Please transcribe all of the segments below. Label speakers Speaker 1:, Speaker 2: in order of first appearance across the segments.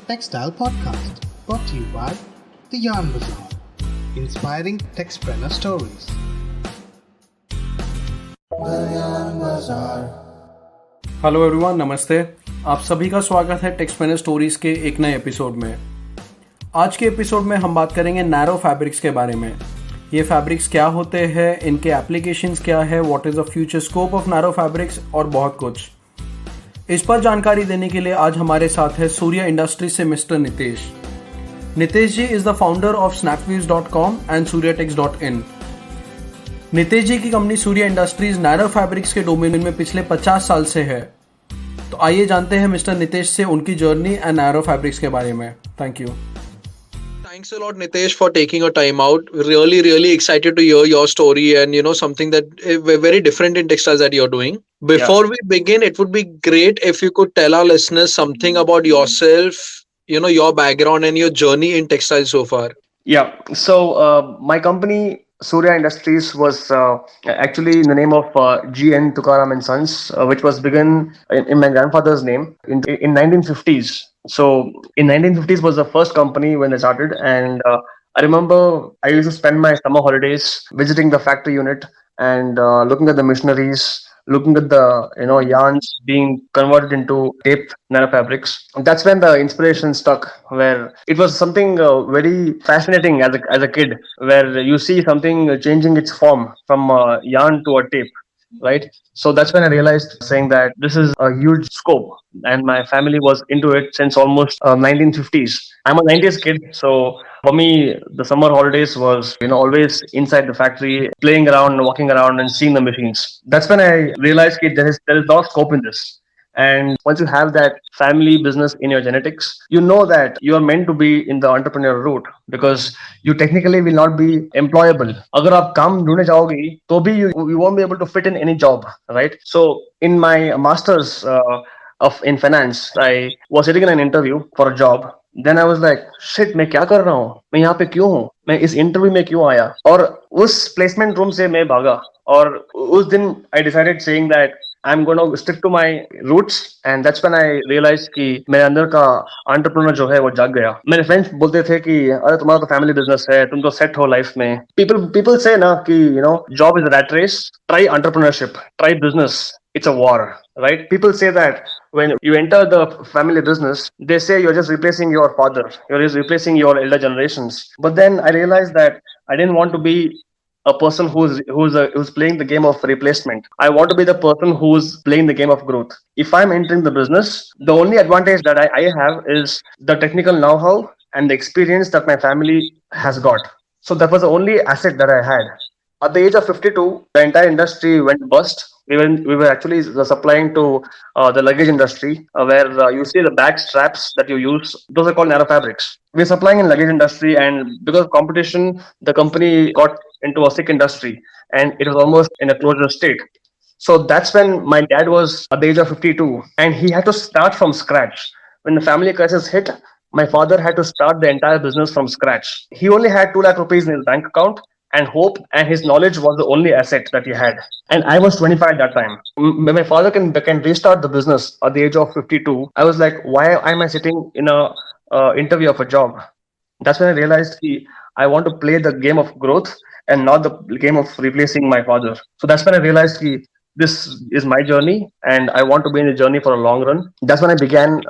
Speaker 1: Textile Podcast, brought to you by The Yarn Bazaar, inspiring textpreneur stories.
Speaker 2: Hello everyone, नमस्ते। आप सभी का स्वागत है टेक्सप्रेनर स्टोरीज के एक नए एपिसोड में। आज के एपिसोड में हम बात करेंगे नैरो फैब्रिक्स के बारे में। ये फैब्रिक्स क्या होते हैं, इनके एप्लीकेशंस क्या है, what is the future scope of narrow fabrics और बहुत कुछ। इस पर जानकारी देने के लिए आज हमारे साथ है सूर्या इंडस्ट्रीज से mister Nitesh. Nitesh ji is the founder of snapweaves.com and suryatex.in। Nitesh ji की company Surya industries narrow fabrics के डोमेन में पिछले 50 साल से है। तो आइए जानते हैं मिस्टर नितेश से उनकी जर्नी एंड नैरो फैब्रिक्स के बारे में। Thank you.
Speaker 3: Thanks a lot, Nitesh, for taking your time out. Really excited to hear your story and something that very different in textiles that you're doing. Before we begin, it would be great if you could tell our listeners something about yourself, your background and your journey in textiles so far.
Speaker 4: Yeah. So my company Surya Industries was actually in the name of G.N. Tukaram and Sons, which was begun in my grandfather's name in 1950s. So in 1950s was the first company when they started, and I remember I used to spend my summer holidays visiting the factory unit and looking at the machineries, looking at the yarns being converted into tape nanofabrics. That's when the inspiration stuck, where it was something very fascinating as a kid, where you see something changing its form from yarn to a tape, right? So that's when I realized saying that this is a huge scope, and my family was into it since almost 1950s. I'm a 90s kid, so for me the summer holidays was always inside the factory, playing around, walking around and seeing the machines. That's when I realized that there is a lot of scope in this. And once you have that family business in your genetics, you know that you are meant to be in the entrepreneurial route, because you technically will not be employable. अगर आप काम ढूंढने जाओगे तो भी you won't be able to fit in any job, right? So in my masters in finance, I was sitting in an interview for a job. Then I was like, shit, मैं क्या कर रहा हूँ, मैं यहाँ पे क्यों हूँ, मैं इस इंटरव्यू में क्यों आया? और उस प्लेसमेंट रूम से मैं भागा, और उस दिन I decided saying that I'm going to stick to my roots, and that's when I realized कि मेरे अंदर का entrepreneur जो है वो जाग गया. मेरे फ्रेंड्स बोलते थे कि अरे तुम्हारा तो फैमिली बिजनेस है, तुम तो सेट हो लाइफ में. People say ना कि job is a rat race. Try entrepreneurship, try business. It's a war, right? People say that when you enter the family business, they say you're just replacing your father, you're just replacing your elder generations. But then I realized that I didn't want to be a person who's playing the game of replacement. I want to be the person who's playing the game of growth. If I'm entering the business, the only advantage that I have is the technical know-how and the experience that my family has got. So that was the only asset that I had. At the age of 52, the entire industry went bust. We were actually supplying to the luggage industry, where you see the bag straps that you use. Those are called narrow fabrics. We're supplying in luggage industry, and because of competition, the company got into a sick industry, and it was almost in a closure state. So that's when my dad was at the age of 52, and he had to start from scratch. When the family crisis hit, my father had to start the entire business from scratch. He only had 2 lakh rupees in his bank account, and hope and his knowledge was the only asset that he had. And I was 25 at that time. When my father can restart the business at the age of 52, I was like, why am I sitting in a interview of a job? That's when I realized I want to play the game of growth and not the game of replacing my father. So that's when I realized this is my journey, and I want to be in the journey for a long run. That's when I began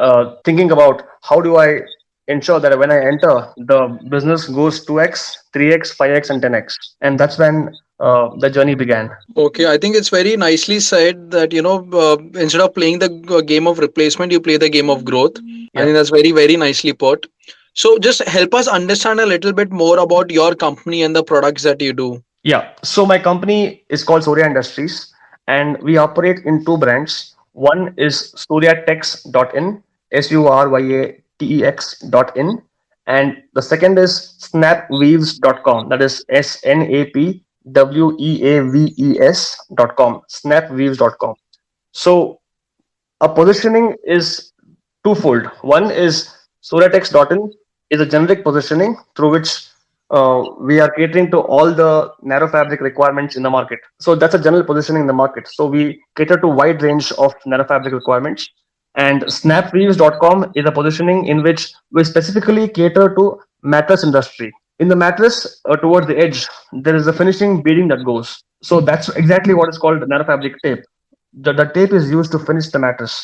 Speaker 4: thinking about how do I ensure that when I enter, the business goes 2x, 3x, 5x, and 10x. And that's when the journey began.
Speaker 3: Okay, I think it's very nicely said that, instead of playing the game of replacement, you play the game of growth. I think that's very, very nicely put. So just help us understand a little bit more about your company and the products that you do.
Speaker 4: Yeah. So my company is called Surya Industries, and we operate in 2 brands. One is suryatex.in, suryatex.in, and the second is snapweaves.com. That is snapweaves.com, snapweaves.com. So our positioning is twofold. One is suryatex.in is a generic positioning through which we are catering to all the narrow fabric requirements in the market. So that's a general positioning in the market. So we cater to wide range of narrow fabric requirements. And snapweaves.com is a positioning in which we specifically cater to mattress industry. In the mattress, towards the edge, there is a finishing beading that goes. So that's exactly what is called narrow fabric tape. The tape is used to finish the mattress.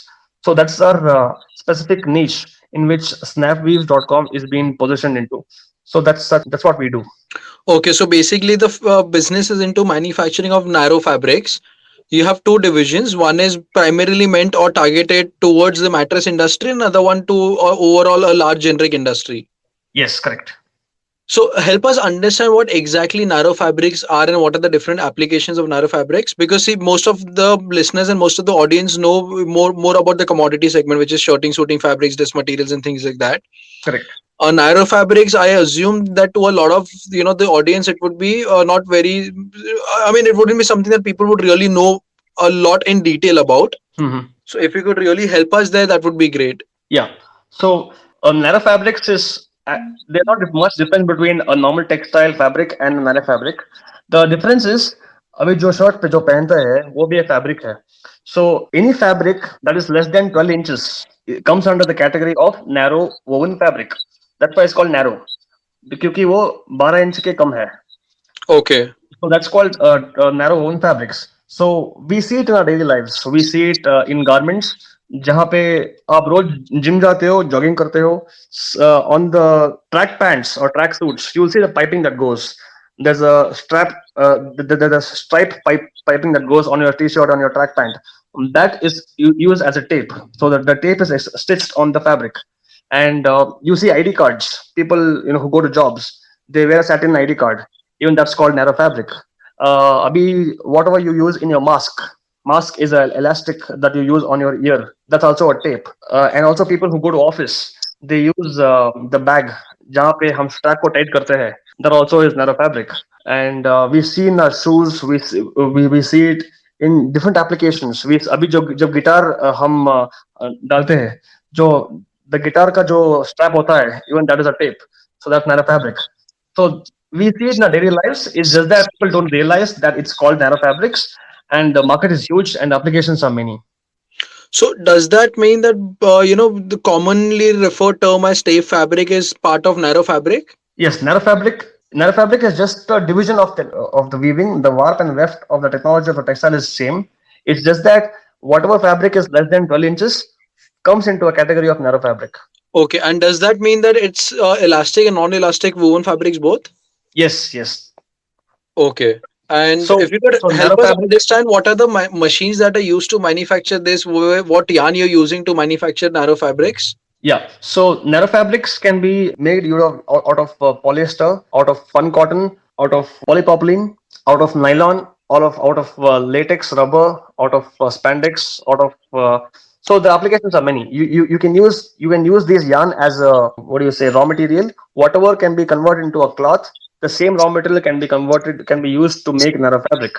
Speaker 4: So that's our specific niche in which snapweaves.com is being positioned into. So that's what we do.
Speaker 3: Okay, so basically the business is into manufacturing of narrow fabrics. You have two divisions. One is primarily meant or targeted towards the mattress industry, and another one to overall a large generic industry.
Speaker 4: Yes, correct.
Speaker 3: So help us understand what exactly narrow fabrics are and what are the different applications of narrow fabrics. Because see, most of the listeners and most of the audience know more about the commodity segment, which is shirting, suiting fabrics, dress materials, and things like that.
Speaker 4: Correct.
Speaker 3: Narrow fabrics, I assume that to a lot of the audience, it would be not very. I mean, it wouldn't be something that people would really know a lot in detail about.
Speaker 4: Mhm.
Speaker 3: So if you could really help us there, that would be great.
Speaker 4: Yeah. So narrow fabrics is there's not much difference between a normal textile fabric and narrow fabric. The difference is अभी जो shirt पे जो पहनता है वो भी एक fabric है. So any fabric that is less than 12 inches comes under the category of narrow woven fabric. That's why it's called narrow. क्योंकि वो 12 इंच के कम है.
Speaker 3: Okay.
Speaker 4: So that's called narrow woven fabrics. So we see it in our daily lives. So we see it in garments. जहाँ पे आप रोज gym जाते हो, jogging करते हो, on the track pants or track suits, you'll see the piping that goes. There's a strap, there's a stripe piping that goes on your t-shirt, on your track pant. That is used as a tape, so that the tape is stitched on the fabric. And you see ID cards. People who go to jobs, they wear a satin ID card. Even that's called narrow fabric. Abhi, whatever you use in your mask is an elastic that you use on your ear. That's also a tape. And also people who go to office, they use the bag जहाँ पे हम strap को tight करते हैं. That also is narrow fabric. And we see in our shoes, we see it in different applications. We अभी जब guitar हम डालते हैं, जो the guitar का जो strap होता है, even that is a tape. So that's narrow fabric. So we see it in our daily lives. It's just that people don't realize that it's called narrow fabrics, and the market is huge and the applications are many.
Speaker 3: So does that mean that the commonly referred term as tape fabric is part of narrow fabric?
Speaker 4: Yes, narrow fabric. Narrow fabric is just a division of the weaving. The warp and weft of the technology of the textile is same. It's just that whatever fabric is less than 12 inches comes into a category of narrow fabric.
Speaker 3: Okay, and does that mean that it's elastic and non-elastic woven fabrics both?
Speaker 4: Yes.
Speaker 3: Okay. And
Speaker 4: So-
Speaker 3: if you could
Speaker 4: so
Speaker 3: help
Speaker 4: narrow
Speaker 3: us
Speaker 4: fabric-
Speaker 3: understand what are the machines that are used to manufacture this, what yarn you're using to manufacture narrow fabrics?
Speaker 4: Yeah. So narrow fabrics can be made out of polyester, out of fun cotton, out of polypropylene, out of nylon, out of latex, rubber, out of spandex, out of so the applications are many. You can use these yarn as a raw material. Whatever can be converted into a cloth, the same raw material can be used to make narrow fabric.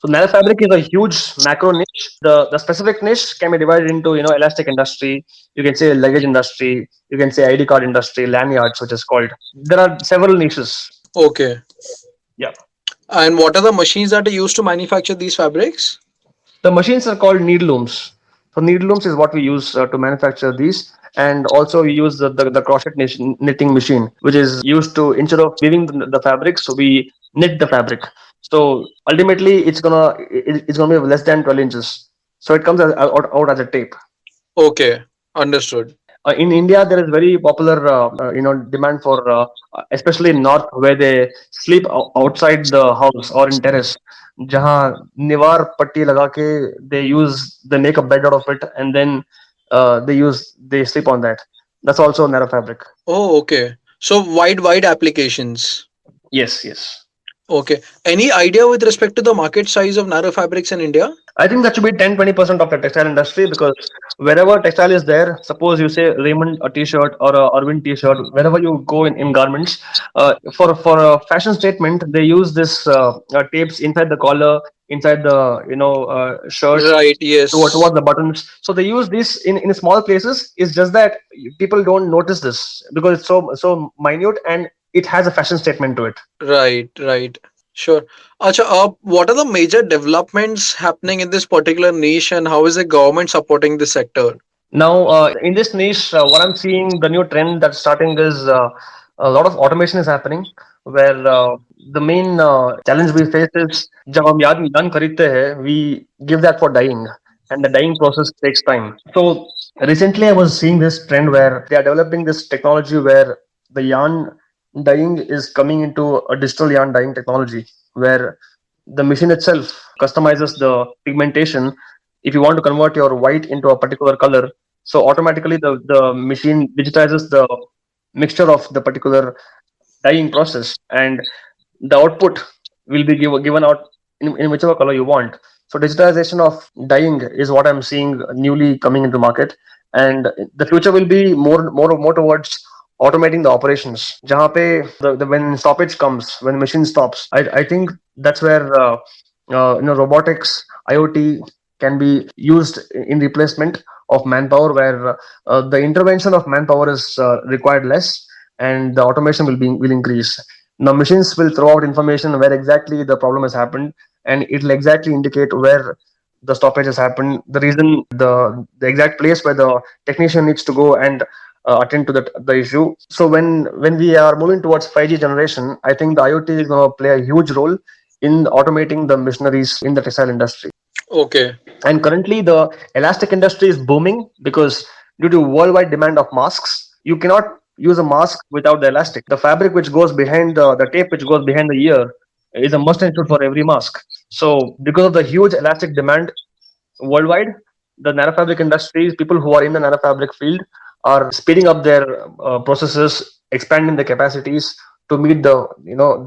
Speaker 4: So narrow fabric is a huge macro niche. The specific niche can be divided into elastic industry. You can say luggage industry. You can say ID card industry, lanyards, which is called. There are several niches.
Speaker 3: Okay.
Speaker 4: Yeah.
Speaker 3: And what are the machines that are used to manufacture these fabrics?
Speaker 4: The machines are called needle looms. So needle looms is what we use to manufacture these. And also we use the crochet knitting machine, which is used to, instead of weaving the fabric, so we knit the fabric. So ultimately it's gonna be less than 12 inches. So it comes out as a tape.
Speaker 3: Okay, understood.
Speaker 4: In India, there is very popular, demand for, especially in North, where they sleep outside the house or in terrace. जहाँ निवार पट्टी लगा के they make a bed out of it, and then they sleep on that. That's also narrow fabric.
Speaker 3: Oh, okay. So wide applications.
Speaker 4: Yes.
Speaker 3: Okay. Any idea with respect to the market size of narrow fabrics in India?
Speaker 4: I think that should be 10-20% of the textile industry, because wherever textile is there, suppose you say Raymond a t-shirt or a Arvind t-shirt, wherever you go in garments, for a fashion statement, they use this tapes inside the collar, inside the shirt,
Speaker 3: Right, yes.
Speaker 4: towards the buttons. So they use this in small places. It's just that people don't notice this because it's so minute and it has a fashion statement to it.
Speaker 3: Right. Sure. Acha, what are the major developments happening in this particular niche, and how is the government supporting this sector?
Speaker 4: Now, in this niche, what I'm seeing, the new trend that's starting is a lot of automation is happening, where the main challenge we face is जब हम yarn खरीदते हैं, we give that for dyeing, and the dyeing process takes time. So recently, I was seeing this trend where they are developing this technology where the yarn dyeing is coming into a digital yarn dyeing technology, where the machine itself customizes the pigmentation. If you want to convert your white into a particular color, so automatically the machine digitizes the mixture of the particular dyeing process, and the output will be given out in whichever color you want. So digitization of dyeing is what I'm seeing newly coming into market, and the future will be more towards automating the operations. Jahan pe when stoppage comes, when the machine stops, I think that's where robotics, IoT can be used in replacement of manpower, where the intervention of manpower is required less, and the automation will increase. Now machines will throw out information where exactly the problem has happened, and it'll exactly indicate where the stoppage has happened, the reason, the exact place where the technician needs to go and attend to the issue. So when we are moving towards 5G generation, I think the IoT is going to play a huge role in automating the machineries in the textile industry.
Speaker 3: Okay.
Speaker 4: And currently, the elastic industry is booming because due to worldwide demand of masks, you cannot use a mask without the elastic. The fabric which goes behind the tape which goes behind the ear is a must and should for every mask. So, because of the huge elastic demand worldwide, the nanofabric industries, people who are in the nanofabric field, are speeding up their processes, expanding the capacities to meet the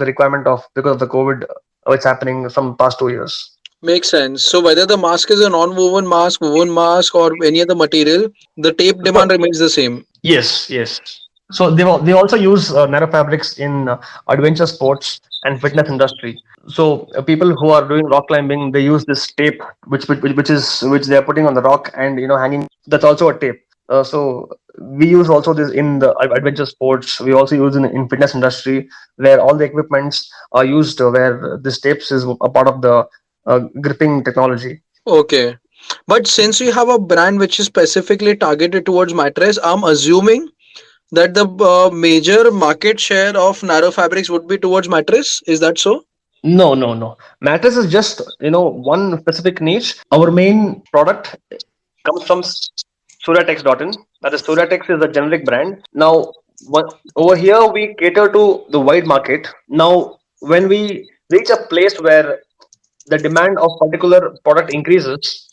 Speaker 4: requirement of because of the COVID, it's happening from past 2 years.
Speaker 3: Makes sense. So whether the mask is a non-woven mask, woven mask, or any other material, the tape demand
Speaker 4: So
Speaker 3: remains the same.
Speaker 4: yes, yes. So they also use nanofabrics in adventure sports and fitness industry. So people who are doing rock climbing, they use this tape, which they are putting on the rock and hanging. That's also a tape. So we use also this in the adventure sports. We also use in fitness industry, where all the equipments are used, where this tapes is a part of the gripping technology.
Speaker 3: Okay. But since you have a brand which is specifically targeted towards mattress, I'm assuming that the major market share of narrow fabrics would be towards mattress. Is that so?
Speaker 4: No, no, no. Mattress is just one specific niche. Our main product comes from Suryatex.in. That is, Suryatex is a generic brand. Now, over here we cater to the wide market. Now, when we reach a place where the demand of particular product increases,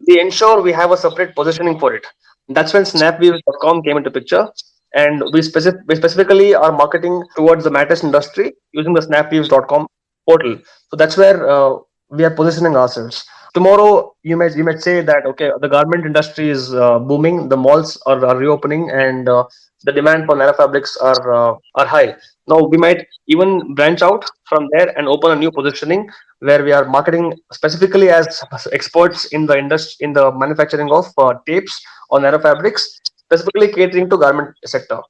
Speaker 4: we ensure we have a separate positioning for it. That's when Snapweaves.com came into picture, and we specifically are marketing towards the mattress industry using the Snapweaves.com portal. So that's where we are positioning ourselves. Tomorrow, you might say that okay, the garment industry is booming, the malls are reopening, and the demand for nanofabrics are high. Now we might even branch out from there and open a new positioning where we are marketing specifically as experts in the industry, in the manufacturing of tapes or nanofabrics, specifically catering to garment sector.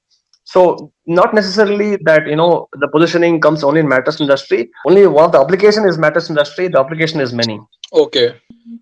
Speaker 4: So not necessarily that the positioning comes only in mattress industry. Only one of the application is mattress industry. The application is many.
Speaker 3: Okay.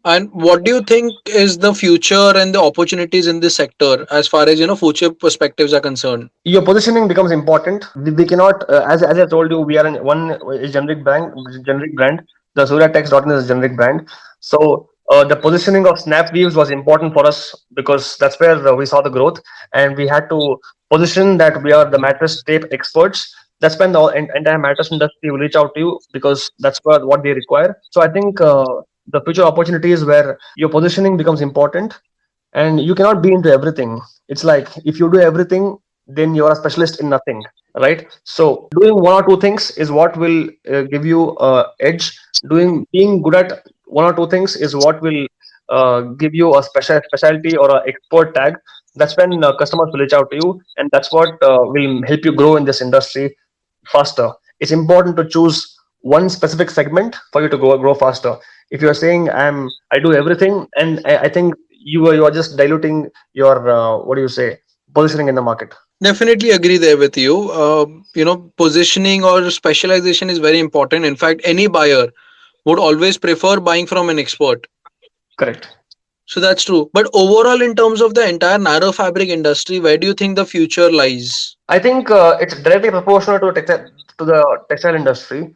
Speaker 3: And what do you think is the future and the opportunities in this sector as far as future perspectives are concerned?
Speaker 4: Your positioning becomes important. We cannot, as I told you, we are in one generic brand. Generic brand. The Suryatex.in is a generic brand. So the positioning of Snapweaves was important for us because that's where we saw the growth, and we had to position that we are the mattress tape experts. That's when the entire mattress industry will reach out to you because that's what they require. So I think the future opportunities where your positioning becomes important, and you cannot be into everything. It's like if you do everything, then you're a specialist in nothing, right? So doing one or two things is what will give you edge. Being good at one or two things is what will give you a specialty or a expert tag. That's when customers will reach out to you, and that's what will help you grow in this industry faster. It's important to choose one specific segment for you to grow faster. If you're saying I do everything, and I think you are just diluting your what do you say, positioning in the market.
Speaker 3: Definitely agree there with you. Positioning or specialization is very important. In fact, any buyer would always prefer buying from an expert.
Speaker 4: Correct.
Speaker 3: So that's true. But overall, in terms of the entire narrow fabric industry, where do you think the future lies?
Speaker 4: I think it's directly proportional to the textile industry.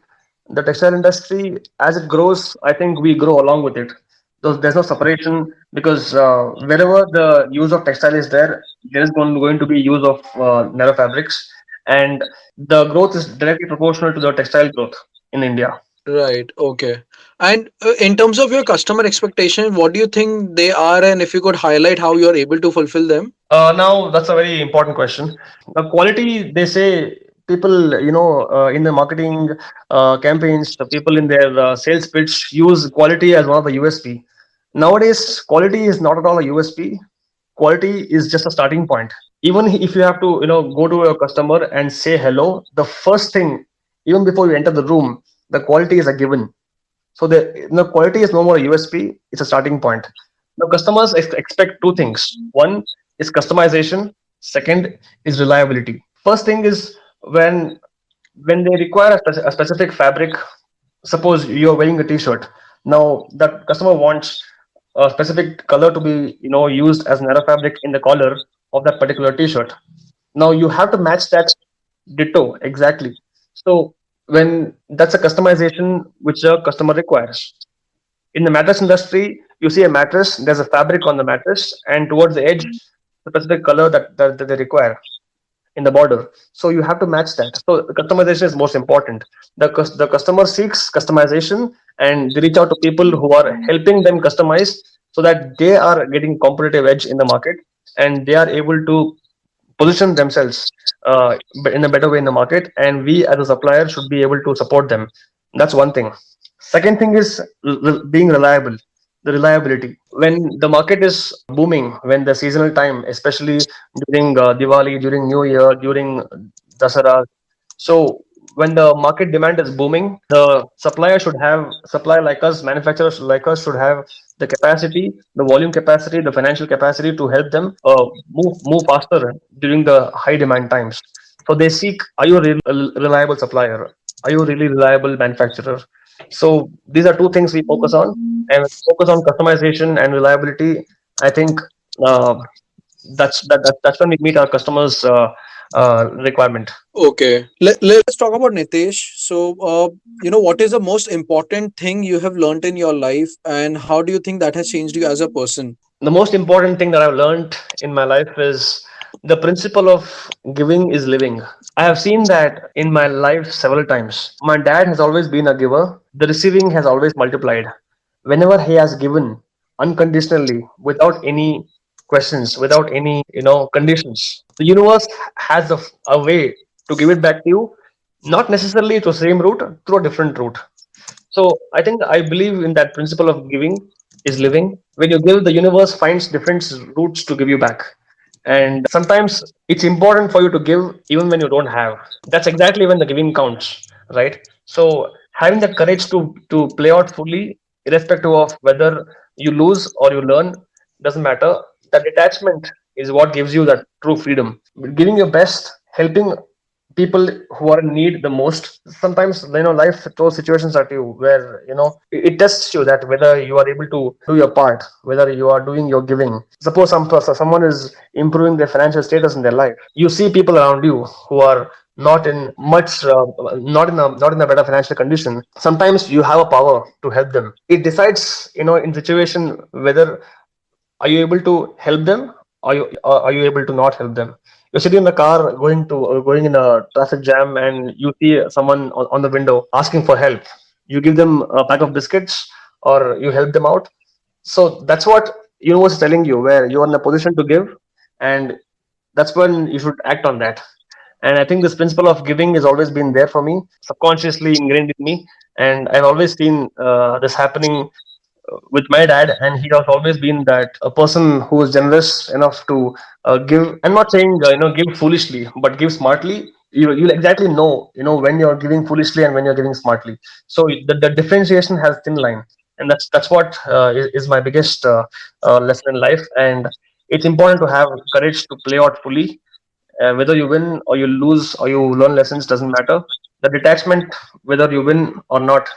Speaker 4: The textile industry, as it grows, I think we grow along with it. There's no separation because wherever the use of textile is there, there is going to be use of narrow fabrics, and the growth is directly proportional to the textile growth in India.
Speaker 3: Right. Okay. And in terms of your customer expectation, what do you think they are, and if you could highlight how you are able to fulfill them?
Speaker 4: Now that's a very important question. The quality, they say, people, in the marketing campaigns, the people in their sales pitch use quality as one of the USP. Nowadays, quality is not at all a USP. Quality is just a starting point. Even if you have to, go to a customer and say hello, the first thing, even before you enter the room, the quality is a given. So the quality is no more a USP; it's a starting point. Now customers expect two things. One is customization. Second is reliability. First thing is when they require a specific fabric. Suppose you're wearing a T-shirt. Now the customer wants a specific color to be used as narrow fabric in the collar of that particular T-shirt. Now you have to match that ditto exactly. So when that's a customization which the customer requires. In the mattress industry, you see a mattress, there's a fabric on the mattress, and towards the edge, the specific color that they require in the border. So you have to match that. So the customization is most important. The customer seeks customization and they reach out to people who are helping them customize so that they are getting competitive edge in the market and they are able to position themselves in a better way in the market, and we as a supplier should be able to support them. That's one thing. Second thing is being reliable, the reliability. When the market is booming, when the seasonal time, especially during Diwali, during New Year, during Dasara, so when the market demand is booming, the supplier like us, manufacturers like us should have the capacity, the volume capacity, the financial capacity to help them move faster during the high demand times. So they seek, are you a reliable supplier? Are you a really reliable manufacturer? So these are two things we focus on, and focus on customization and reliability. I think uh, that's when we meet our customers' requirement.
Speaker 3: Okay. Let's talk about Nitesh. So, what is the most important thing you have learned in your life, and how do you think that has changed you as a person?
Speaker 4: The most important thing that I've learned in my life is the principle of giving is living. I have seen that in my life several times. My dad has always been a giver. The receiving has always multiplied. Whenever he has given unconditionally, without any questions, without any conditions, the universe has a way to give it back to you, not necessarily through the same route, through a different route. So I believe in that principle of giving is living. When you give, the universe finds different routes to give you back. And sometimes it's important for you to give even when you don't have. That's exactly when the giving counts, right? So having that courage to play out fully, irrespective of whether you lose or you learn, doesn't matter. That detachment is what gives you that true freedom. Giving your best, helping people who are in need the most. Sometimes life throws situations at you where it tests you that whether you are able to do your part, whether you are doing your giving. Suppose someone is improving their financial status in their life. You see people around you who are not in much not in a better financial condition. Sometimes you have a power to help them. It decides in situation whether are you able to help them, are you able to not help them. You're sitting in the car going in a traffic jam and you see someone on the window asking for help. You give them a pack of biscuits or you help them out. So that's what universe is telling you, where you are in a position to give, and that's when you should act on that. And I think this principle of giving has always been there for me, subconsciously ingrained in me, and I've always seen this happening with my dad, and he has always been that a person who is generous enough to give. I'm not saying give foolishly, but give smartly. You'll exactly know when you're giving foolishly and when you're giving smartly. So the differentiation has thin line, and that's what is my biggest lesson in life. And it's important to have courage to play out fully. Whether you win or you lose or you learn lessons doesn't matter. the detachment, whether you win or not,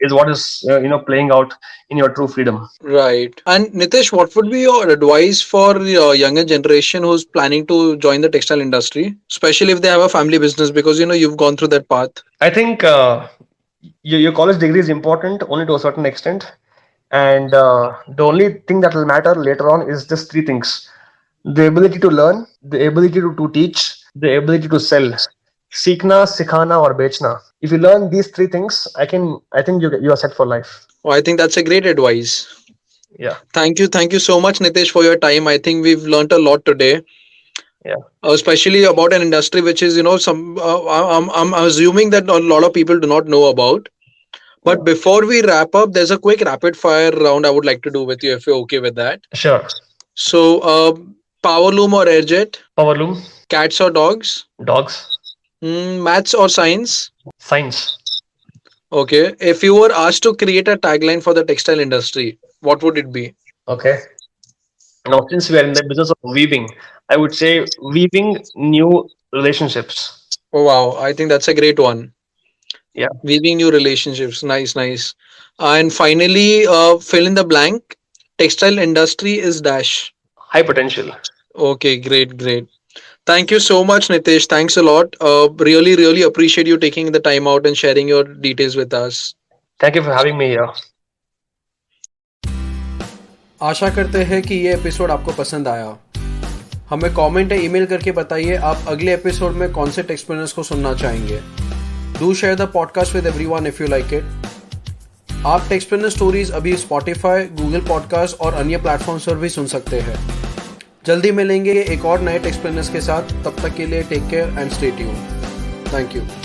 Speaker 4: is what is playing out in your true freedom.
Speaker 3: Right. And Nitesh, what would be your advice for your younger generation who's planning to join the textile industry, especially if they have a family business? Because you've gone through that path.
Speaker 4: I think your college degree is important only to a certain extent, and the only thing that will matter later on is just three things: the ability to learn, the ability to teach, the ability to sell. Seekna, sikhana, or bechna. If you learn these three things, I think you are set for life.
Speaker 3: Oh, I think that's a great advice.
Speaker 4: Yeah,
Speaker 3: Thank you so much, Nitesh, for your time. I think we've learnt a lot today,
Speaker 4: yeah,
Speaker 3: especially about an industry which is some. I'm assuming that a lot of people do not know about. But before we wrap up, there's a quick rapid fire round I would like to do with you if you're okay with that.
Speaker 4: sure.
Speaker 3: So, Powerloom or Airjet,
Speaker 4: Powerloom,
Speaker 3: cats or dogs,
Speaker 4: dogs,
Speaker 3: maths or science.
Speaker 4: science.
Speaker 3: Okay, if you were asked to create a tagline for the textile industry, what would it be?
Speaker 4: Okay. Now, since we are in the business of weaving, I would say weaving new relationships.
Speaker 3: Oh wow, I think that's a great one.
Speaker 4: Yeah.
Speaker 3: Weaving new relationships, nice. And finally, fill in the blank. Textile industry is dash.
Speaker 4: High potential.
Speaker 3: Okay, great. Thank you so much, Nitesh. Thanks a lot. Really appreciate you taking the time out and sharing your details with us.
Speaker 4: Thank you for having me here.
Speaker 2: आशा करते हैं कि ये episode आपको पसंद आया। हमें comment या email करके बताइए आप अगले एपिसोड में कौन से टेक्सप्लेनर्स को सुनना चाहेंगे। Do share the podcast with everyone if you like it. आप टेक्सप्लेनर स्टोरीज अभी स्पॉटिफाई, गूगल पॉडकास्ट और अन्य प्लेटफॉर्म्स पर भी सुन सकते हैं। जल्दी मिलेंगे एक और नए टेक्सप्लेनर्स के साथ। तब तक के लिए take care and stay tuned. Thank you.